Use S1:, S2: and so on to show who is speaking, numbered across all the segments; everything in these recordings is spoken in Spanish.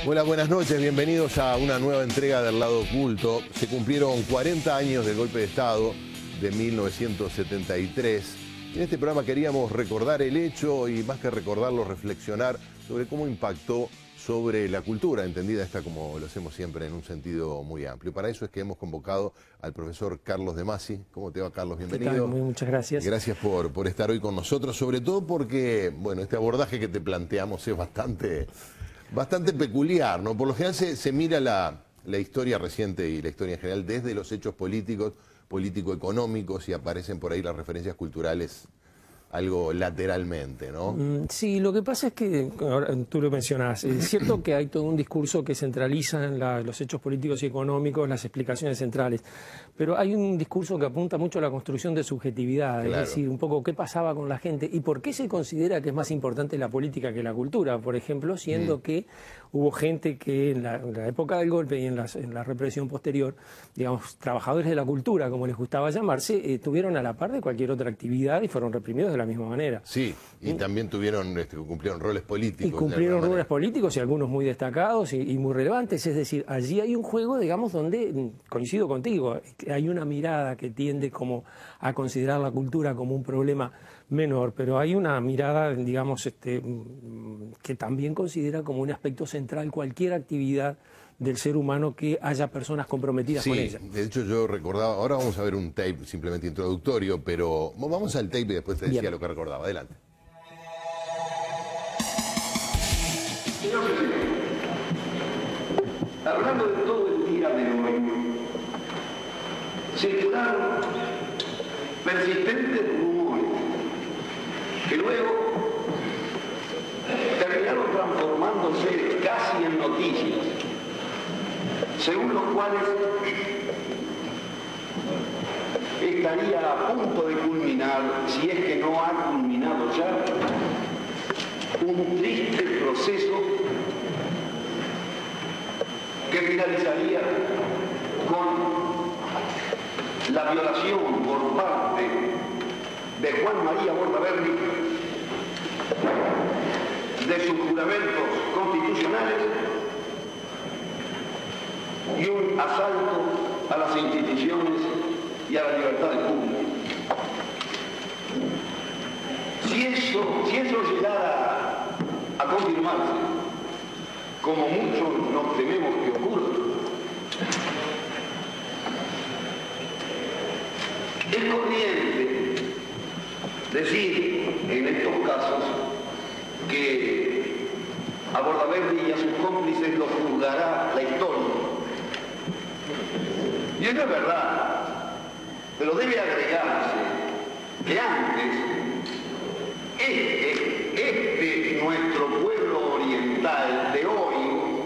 S1: Hola, buenas noches, bienvenidos a una nueva entrega del Lado Oculto. Se cumplieron 40 años del golpe de Estado de 1973. En este programa queríamos recordar el hecho y, más que recordarlo, reflexionar sobre cómo impactó sobre la cultura, entendida esta como lo hacemos siempre en un sentido muy amplio. Para eso es que hemos convocado al profesor Carlos De Masi. ¿Cómo te va, Carlos? Bienvenido.
S2: Muchas gracias.
S1: Gracias por estar hoy con nosotros, sobre todo porque, bueno, este abordaje que te planteamos es bastante peculiar, ¿no? Por lo general se mira la historia reciente y la historia en general desde los hechos políticos, político-económicos, y aparecen por ahí las referencias culturales algo lateralmente, ¿no?
S2: Sí, lo que pasa es que, ahora tú lo mencionás, es cierto que hay todo un discurso que centraliza en los hechos políticos y económicos, las explicaciones centrales, pero hay un discurso que apunta mucho a la construcción de subjetividad,
S1: Claro.
S2: es decir, un poco qué pasaba con la gente y por qué se considera que es más importante la política que la cultura, por ejemplo, siendo que hubo gente que en la época del golpe y en la represión posterior, digamos, trabajadores de la cultura, como les gustaba llamarse, estuvieron a la par de cualquier otra actividad y fueron reprimidos de la misma manera.
S1: Sí, y también cumplieron roles políticos.
S2: Y cumplieron roles políticos y algunos muy destacados y muy relevantes. Es decir, allí hay un juego, digamos, donde, coincido contigo, hay una mirada que tiende como a considerar la cultura como un problema menor, pero hay una mirada, digamos, que también considera como un aspecto central cualquier actividad del ser humano que haya personas comprometidas con ella.
S1: De hecho yo recordaba, ahora vamos a ver un tape simplemente introductorio, pero vamos al tape y después te decía lo que recordaba. Adelante.
S3: Señor presidente, hablando de todo el día de hoy, circularon persistentes rumores que luego terminaron transformándose casi en noticias, según los cuales estaría a punto de culminar, si es que no ha culminado ya, un triste proceso que finalizaría con la violación por parte de Juan María Bordaberry de sus juramentos constitucionales y un asalto a las instituciones y a la libertad del público. Si eso llegara a confirmarse, como muchos nos tememos que ocurra, es corriente decir en estos casos que a Bordaberry y a sus cómplices los juzgará la historia. Y eso es verdad, pero debe agregarse que antes nuestro pueblo oriental de hoy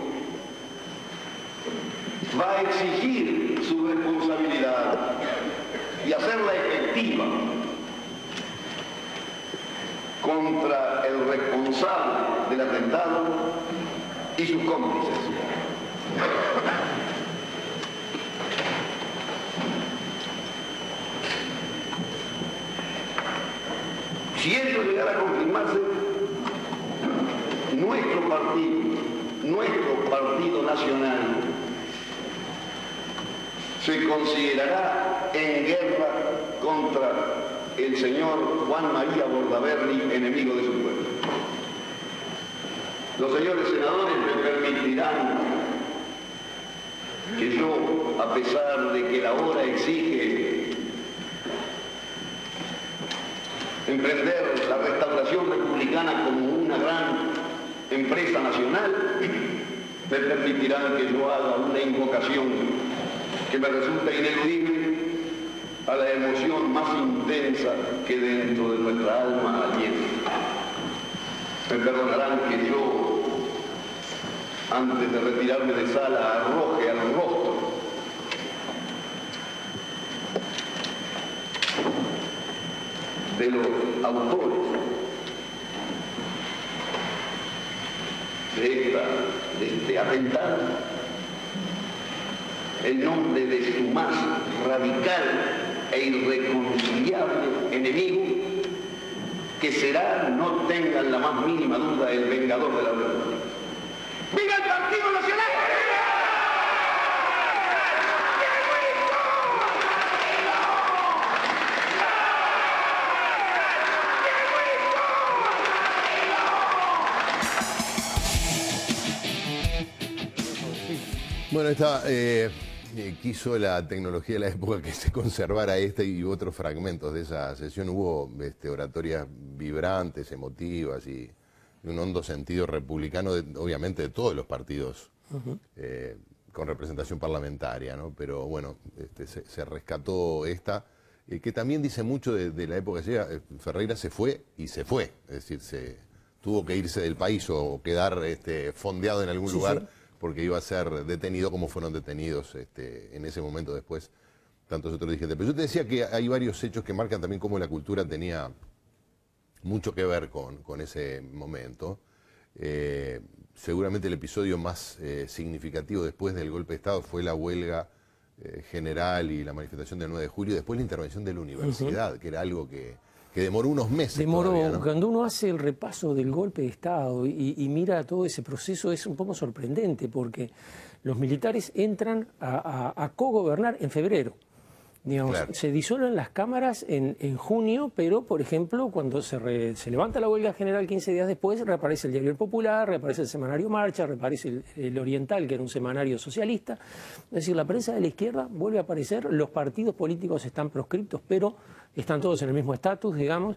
S3: va a exigir su responsabilidad y hacerla efectiva contra el responsable del atentado y sus cómplices. Si eso llegara a confirmarse, nuestro partido nacional, se considerará en guerra contra el señor Juan María Bordaberry, enemigo de su pueblo. Los señores senadores me permitirán que yo, a pesar de que la hora exige emprender la restauración republicana como una gran empresa nacional, me permitirán que yo haga una invocación que me resulta ineludible a la emoción más intensa que dentro de nuestra alma alienta. Me perdonarán que yo, antes de retirarme de sala, arroje al rostro de los autores de este atentado el nombre de su más radical e irreconciliable enemigo, que será, no tengan la más mínima duda, el vengador de la República. ¡Viva el Partido Nacional!
S1: Bueno, quiso la tecnología de la época que se conservara este y otros fragmentos de esa sesión. Hubo oratorias vibrantes, emotivas y un hondo sentido republicano, obviamente de todos los partidos con representación parlamentaria, ¿no? Pero bueno, se rescató esta, que también dice mucho de la época que llega. Ferreira se fue y se fue, es decir, tuvo que irse del país o quedar fondeado en algún lugar. Porque iba a ser detenido como fueron detenidos en ese momento después tantos otros dirigentes. Pero yo te decía que hay varios hechos que marcan también cómo la cultura tenía mucho que ver con ese momento. Seguramente el episodio más significativo después del golpe de Estado fue la huelga general y la manifestación del 9 de julio, y después la intervención de la universidad, que era algo que demoró unos meses. Todavía, ¿no?
S2: Cuando uno hace el repaso del golpe de Estado y mira todo ese proceso, es un poco sorprendente, porque los militares entran a cogobernar en febrero. Digamos, claro. Se disuelven las cámaras en junio, pero, por ejemplo, cuando se levanta la huelga general 15 días después, reaparece el Diario El Popular, reaparece el semanario Marcha, reaparece el Oriental, que era un semanario socialista. Es decir, la prensa de la izquierda vuelve a aparecer, los partidos políticos están proscriptos, pero están todos en el mismo estatus, digamos.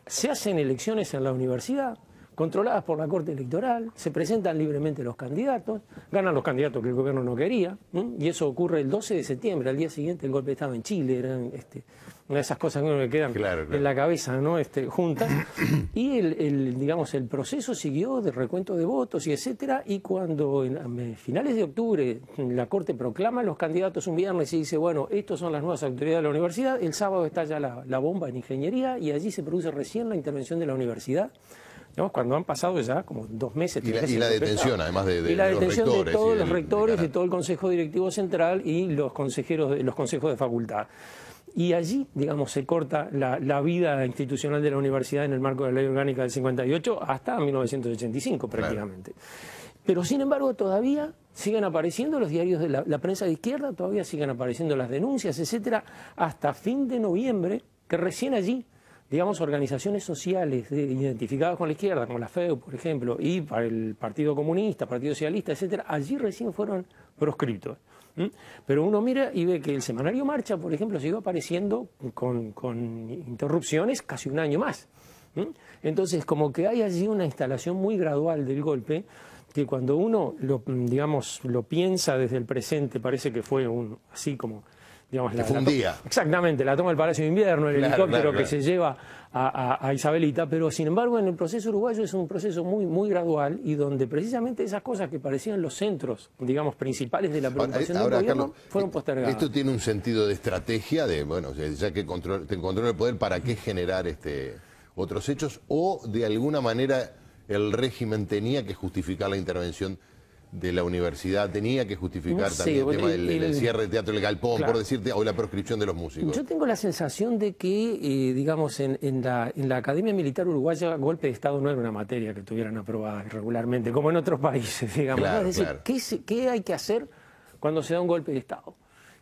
S2: Se hacen elecciones en la universidad, controladas por la Corte Electoral, se presentan libremente los candidatos, ganan los candidatos que el gobierno no quería, y eso ocurre el 12 de septiembre, al día siguiente el golpe de Estado en Chile, eran una de esas cosas que uno le quedan en la cabeza, ¿no? Juntas, y digamos, el proceso siguió de recuento de votos y etcétera, y cuando en finales de octubre la Corte proclama los candidatos un viernes y dice, bueno, estos son las nuevas autoridades de la universidad, el sábado estalla la bomba en ingeniería y allí se produce recién la intervención de la universidad. Digamos, cuando han pasado ya como 2 meses.
S1: Y la detención, además de
S2: y la detención
S1: los rectores,
S2: de todos los rectores, de todo el Consejo Directivo Central y los consejos de facultad. Y allí, digamos, se corta la vida institucional de la universidad en el marco de la Ley Orgánica del 58 hasta 1985 prácticamente. Claro. Pero sin embargo todavía siguen apareciendo los diarios de la prensa de izquierda, todavía siguen apareciendo las denuncias, etcétera, hasta fin de noviembre, que recién allí, digamos, organizaciones sociales identificadas con la izquierda, como la FEU, por ejemplo, y para el Partido Comunista, Partido Socialista, etcétera, allí recién fueron proscriptos. Pero uno mira y ve que el semanario Marcha, por ejemplo, siguió apareciendo con interrupciones casi un año más. Entonces, como que hay allí una instalación muy gradual del golpe, que cuando uno lo piensa desde el presente, parece que fue así como... Digamos,
S1: fue un día.
S2: Exactamente, la toma del Palacio de Invierno, el helicóptero que se lleva a Isabelita, pero sin embargo en el proceso uruguayo es un proceso muy, muy gradual y donde precisamente esas cosas que parecían los centros, digamos, principales de la preocupación del gobierno, Carlos, fueron postergadas.
S1: Esto tiene un sentido de estrategia, bueno, ya que te controla el poder, ¿para qué generar otros hechos? ¿O de alguna manera el régimen tenía que justificar la intervención de la universidad, tenía que justificar también el tema del cierre del Teatro del Galpón, claro, por decirte, o la proscripción de los músicos?
S2: Yo tengo la sensación de que, digamos, en la Academia Militar Uruguaya, golpe de Estado no era una materia que tuvieran aprobada regularmente, como en otros países, digamos. Claro, es decir, claro. ¿Qué hay que hacer cuando se da un golpe de Estado?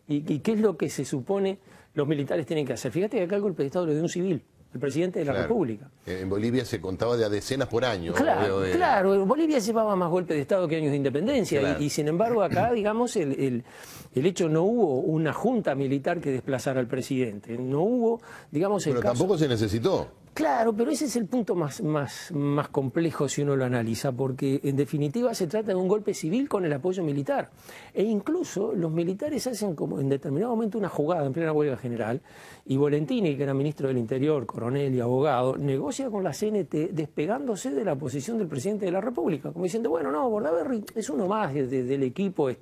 S2: ¿Y qué es lo que se supone los militares tienen que hacer? Fíjate que acá el golpe de Estado lo dio un civil, el presidente de la República.
S1: En Bolivia se contaba de a decenas por año.
S2: Claro, claro. Bolivia llevaba más golpes de Estado que años de independencia. Claro. Y sin embargo acá, digamos, el hecho, no hubo una junta militar que desplazara al presidente. No hubo, digamos,
S1: Pero tampoco se necesitó.
S2: Claro, pero ese es el punto más complejo si uno lo analiza, porque en definitiva se trata de un golpe civil con el apoyo militar. E incluso los militares hacen como en determinado momento una jugada en plena huelga general, y Volentini, que era ministro del Interior, coronel y abogado, negocia con la CNT despegándose de la posición del presidente de la República, como diciendo, bueno, no, Bordaberry es uno más del equipo, era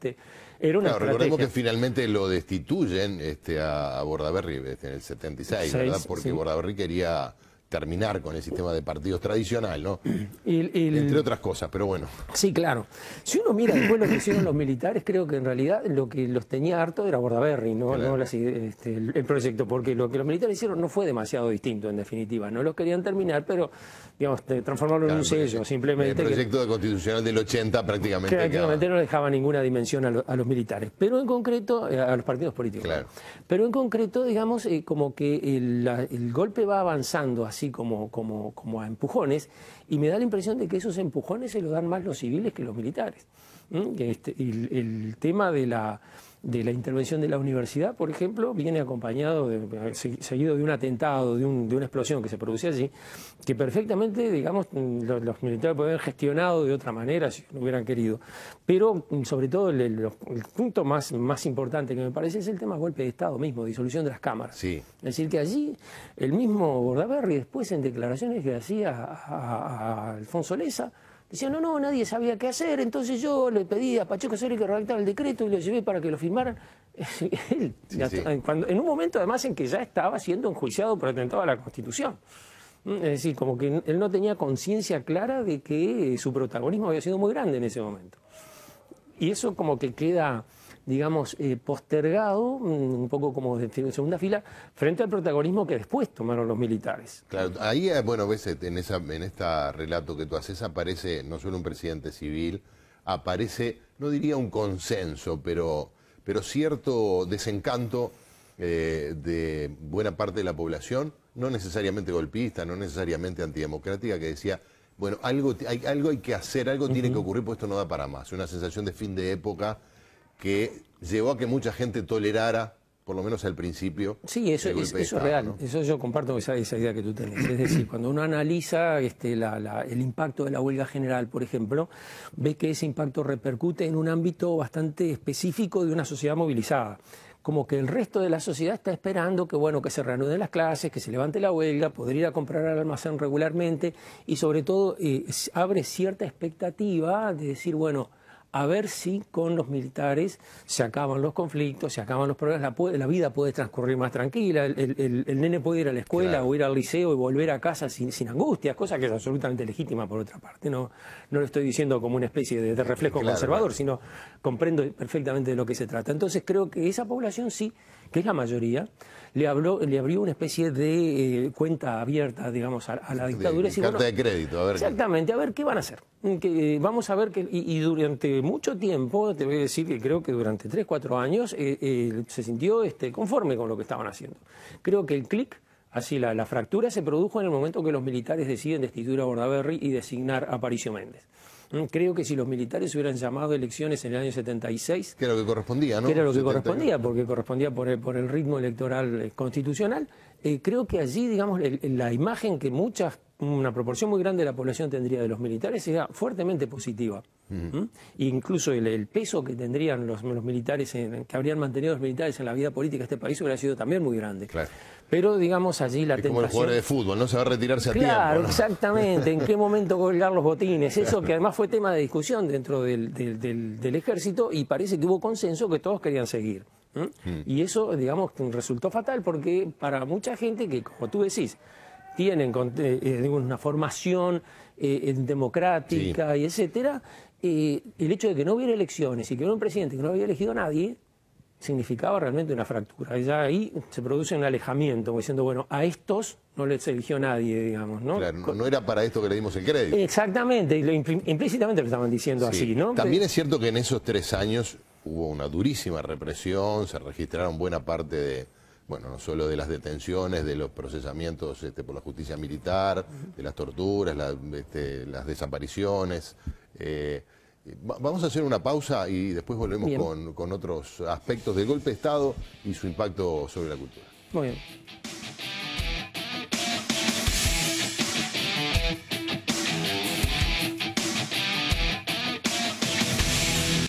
S2: una estrategia.
S1: Recordemos que finalmente lo destituyen a Bordaberry en el 76, ¿verdad? Porque Bordaberry quería terminar con el sistema de partidos tradicional, ¿no? Entre otras cosas, pero bueno.
S2: Sí, claro. Si uno mira después lo que hicieron los militares, creo que en realidad lo que los tenía harto era Bordaberry, ¿no?
S1: Claro.
S2: No el proyecto, porque lo que los militares hicieron no fue demasiado distinto, en definitiva. No lo querían terminar, pero, digamos, transformarlo en un sello, simplemente.
S1: El proyecto constitucional del 80 prácticamente
S2: no dejaba ninguna dimensión a los militares, pero en concreto, a los partidos políticos.
S1: Claro.
S2: Pero en concreto, digamos, como que el golpe va avanzando así como a empujones, y me da la impresión de que esos empujones se los dan más los civiles que los militares. El tema de la intervención de la universidad, por ejemplo, viene acompañado, seguido de un atentado, de una explosión que se producía allí, que perfectamente, digamos, los militares podrían haber gestionado de otra manera si lo hubieran querido. Pero, sobre todo, el punto más importante que me parece es el tema golpe de Estado mismo, disolución de las cámaras.
S1: Sí.
S2: Es decir, que allí el mismo Bordaberry, después en declaraciones que hacía a Alfonso Lessa, decía, no, nadie sabía qué hacer, entonces yo le pedí a Pacheco Seri que redactara el decreto y lo llevé para que lo firmaran. Él,
S1: sí.
S2: En un momento además en que ya estaba siendo enjuiciado por atentado a la Constitución. Es decir, como que él no tenía conciencia clara de que su protagonismo había sido muy grande en ese momento. Y eso como que queda, digamos, postergado, un poco como de segunda fila, frente al protagonismo que después tomaron los militares.
S1: Claro, ahí, bueno, ves, en este relato que tú haces aparece no solo un presidente civil, aparece, no diría un consenso, pero cierto desencanto de buena parte de la población, no necesariamente golpista, no necesariamente antidemocrática, que decía, bueno, algo hay que hacer, algo tiene que ocurrir, porque esto no da para más. Una sensación de fin de época que llevó a que mucha gente tolerara, por lo menos al principio.
S2: Sí, eso es real, ¿no? Eso yo comparto esa idea que tú tenés. Es decir, cuando uno analiza el impacto de la huelga general, por ejemplo, ve que ese impacto repercute en un ámbito bastante específico de una sociedad movilizada. Como que el resto de la sociedad está esperando que se reanuden las clases, que se levante la huelga, poder ir a comprar al almacén regularmente, y sobre todo abre cierta expectativa de decir, bueno, a ver si con los militares se acaban los conflictos, se acaban los problemas, la vida puede transcurrir más tranquila, el nene puede ir a la escuela, claro, o ir al liceo y volver a casa sin angustias, cosa que es absolutamente legítima por otra parte. No lo estoy diciendo como una especie de reflejo conservador, sino comprendo perfectamente de lo que se trata. Entonces creo que esa población sí, que es la mayoría, le abrió una especie de cuenta abierta, digamos, a la dictadura.
S1: Carta de crédito, a ver.
S2: Exactamente, a ver qué van a hacer. Vamos a ver y durante mucho tiempo, te voy a decir que creo que durante 3, 4 años se sintió conforme con lo que estaban haciendo. Creo que el clic, así la fractura, se produjo en el momento que los militares deciden destituir a Bordaberry y designar a Aparicio Méndez. Creo que si los militares hubieran llamado elecciones en el año 76...
S1: Que era lo que correspondía, ¿no?
S2: Que era lo que correspondía, porque correspondía por el ritmo electoral constitucional. Creo que allí, digamos, la imagen que una proporción muy grande de la población tendría de los militares era fuertemente positiva. Incluso el peso que tendrían los militares, que habrían mantenido los militares en la vida política de este país hubiera sido también muy grande. Claro. Pero, digamos, allí la tentación...
S1: como el jugador de fútbol, no se va a retirarse a tiempo.
S2: Claro,
S1: ¿no?
S2: Exactamente. ¿En qué momento colgar los botines? Eso que además fue tema de discusión dentro del ejército, y parece que hubo consenso que todos querían seguir. Y eso, digamos, resultó fatal, porque para mucha gente que, como tú decís, tienen una formación democrática, y etcétera, el hecho de que no hubiera elecciones y que hubiera un presidente que no había elegido a nadie significaba realmente una fractura. Ya ahí se produce un alejamiento, como diciendo, bueno, a estos no les eligió nadie, digamos, ¿no?
S1: Claro, no era para esto que le dimos el crédito.
S2: Exactamente, implícitamente lo estaban diciendo así, ¿no?
S1: También es cierto que en esos 3 años hubo una durísima represión, se registraron buena parte de, bueno, no solo de las detenciones, de los procesamientos por la justicia militar, de las torturas, las desapariciones. Vamos a hacer una pausa y después volvemos con otros aspectos del golpe de Estado y su impacto sobre la cultura.
S2: Muy bien.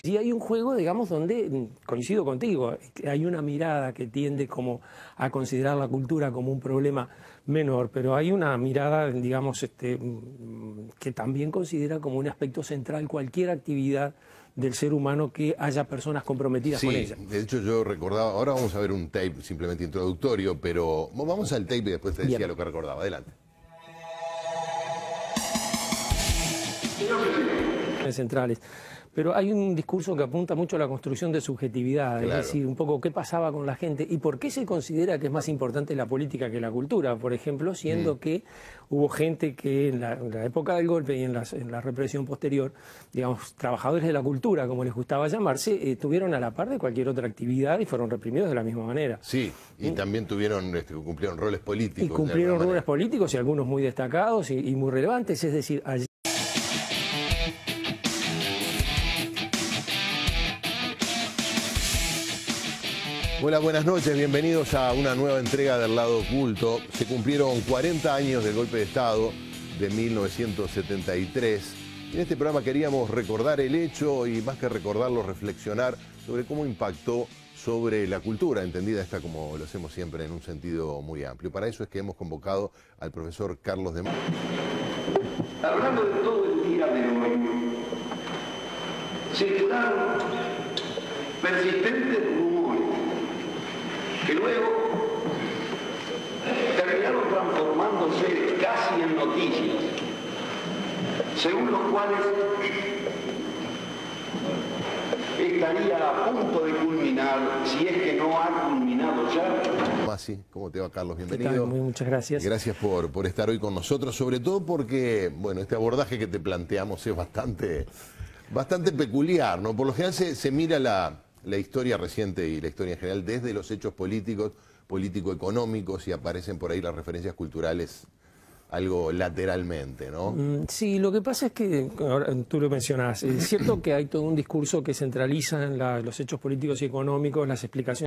S2: Y hay un juego, digamos, donde, coincido contigo, hay una mirada que tiende como a considerar la cultura como un problema menor, pero hay una mirada, digamos, que también considera como un aspecto central cualquier actividad del ser humano que haya personas comprometidas con ella.
S1: De hecho yo recordaba, ahora vamos a ver un tape simplemente introductorio, pero vamos al tape y después te decía lo que recordaba. Adelante.
S2: centrales. Pero hay un discurso que apunta mucho a la construcción de subjetividad,
S1: Claro.
S2: es decir, un poco qué pasaba con la gente y por qué se considera que es más importante la política que la cultura, por ejemplo, siendo que hubo gente que en la época del golpe y en la represión posterior, digamos, trabajadores de la cultura, como les gustaba llamarse, estuvieron a la par de cualquier otra actividad y fueron reprimidos de la misma manera.
S1: Sí, y también cumplieron roles políticos.
S2: Y cumplieron roles políticos y algunos muy destacados y muy relevantes, es decir, allí...
S1: Hola, buenas noches, bienvenidos a una nueva entrega del Lado Oculto. Se cumplieron 40 años del golpe de Estado de 1973. Y en este programa queríamos recordar el hecho y más que recordarlo, reflexionar sobre cómo impactó sobre la cultura, entendida esta como lo hacemos siempre en un sentido muy amplio. Para eso es que hemos convocado al profesor Carlos de...
S3: Hablando de todo el día de hoy, circularon persistentes rumores que luego terminaron transformándose casi en noticias, según los cuales estaría a punto de culminar, si es que no ha culminado ya.
S1: Masi, ¿cómo te va, Carlos?
S2: ¿Qué
S1: Bienvenido.
S2: tal? Muchas gracias.
S1: Gracias por estar hoy con nosotros, sobre todo porque, bueno, este abordaje que te planteamos es bastante peculiar, ¿no? Por lo general se mira la historia reciente y la historia en general desde los hechos políticos, político-económicos, y aparecen por ahí las referencias culturales algo lateralmente, ¿no?
S2: Sí, lo que pasa es que, ahora tú lo mencionás, es cierto que hay todo un discurso que centraliza en los hechos políticos y económicos, las explicaciones